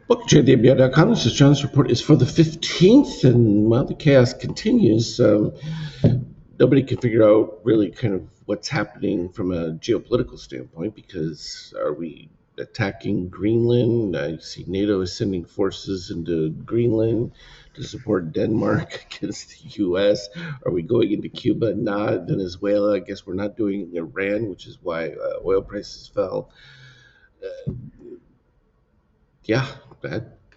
Look, JDBR.com, this is John's report is for the 15th, and while the chaos continues, nobody can figure out really kind of what's happening from a geopolitical standpoint because are we attacking Greenland? I see NATO is sending forces into Greenland to support Denmark against the US. Are we going into Cuba? Not. Venezuela, I guess we're not doing Iran, which is why oil prices fell. Yeah,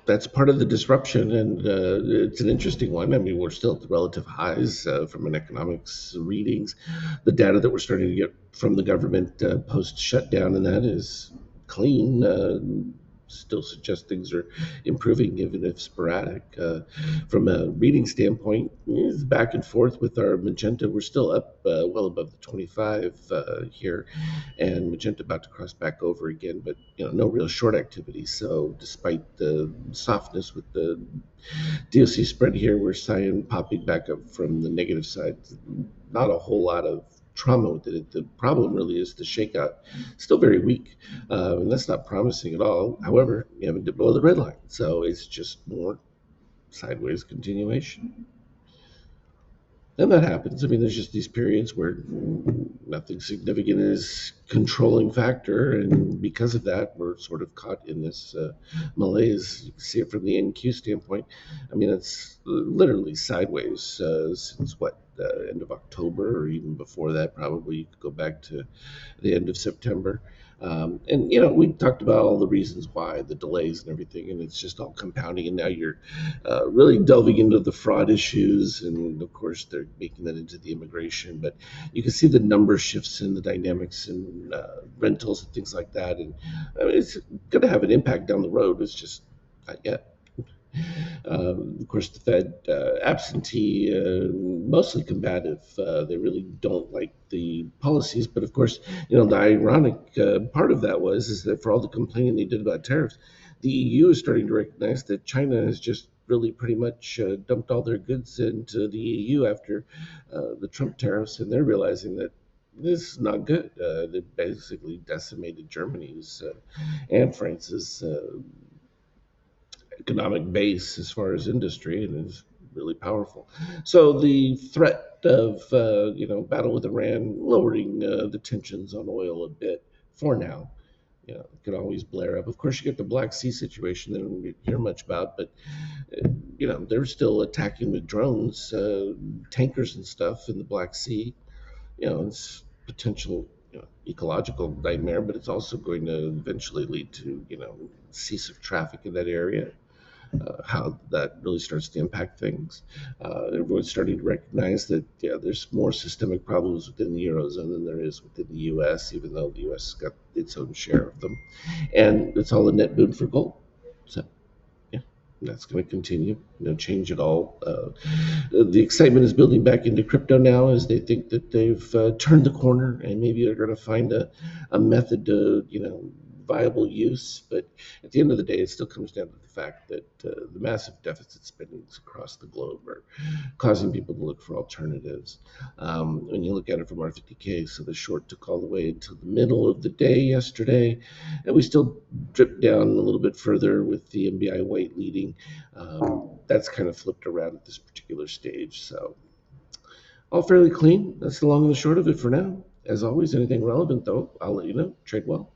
that's part of the disruption, and it's an interesting one. I mean, we're still at the relative highs from an economics readings. The data that we're starting to get from the government post shutdown, and that is clean. Still suggest things are improving, even if sporadic. From a reading standpoint, it's back and forth with our magenta. We're still up well above the 25 here, and magenta about to cross back over again, but no real short activity. So despite the softness with the DOC spread here, we're cyan popping back up from the negative side. Not a whole lot of trauma with it. The problem really is the shakeout. Still very weak, and that's not promising at all. However, you haven't dipped below the red line, so it's just more sideways continuation. And that happens. I mean, there's just these periods where nothing significant is controlling factor, and because of that, we're sort of caught in this malaise. You can see it from the NQ standpoint. I mean, it's literally sideways since what, end of October, or even before that. Probably you could go back to the end of September. And we talked about all the reasons why, the delays and everything, and it's just all compounding. And now you're really delving into the fraud issues, and of course they're making that into the immigration. But you can see the number shifts in the dynamics and rentals and things like that, and I mean, it's going to have an impact down the road. It's just not yet. Of course, the Fed, absentee, mostly combative. They really don't like the policies, but of course, the ironic part of that is that for all the complaining they did about tariffs, the EU is starting to recognize that China has just really pretty much dumped all their goods into the EU after the Trump tariffs, and they're realizing that this is not good. They basically decimated Germany's and France's economic base as far as industry, and is really powerful. So the threat of battle with Iran lowering the tensions on oil a bit for now. It could always blare up. Of course, you get the Black Sea situation that we don't hear much about, but they're still attacking with drones, tankers and stuff in the Black Sea. It's potential ecological nightmare, but it's also going to eventually lead to cease of traffic in that area. How that really starts to impact things. Everyone's starting to recognize that there's more systemic problems within the eurozone than there is within the U.S., even though the U.S. has got its own share of them, and it's all a net boon for gold. So yeah, that's going to continue. No change at all. The excitement is building back into crypto now as they think that they've turned the corner, and maybe they're going to find a method to viable use. But at the end of the day, it still comes down to the fact that the massive deficit spendings across the globe are causing people to look for alternatives. When you look at it from R50K, so the short took all the way until the middle of the day yesterday, and we still dripped down a little bit further with the MBI white leading. That's kind of flipped around at this particular stage. So all fairly clean. That's the long and the short of it for now. As always, anything relevant, though, I'll let you know. Trade well.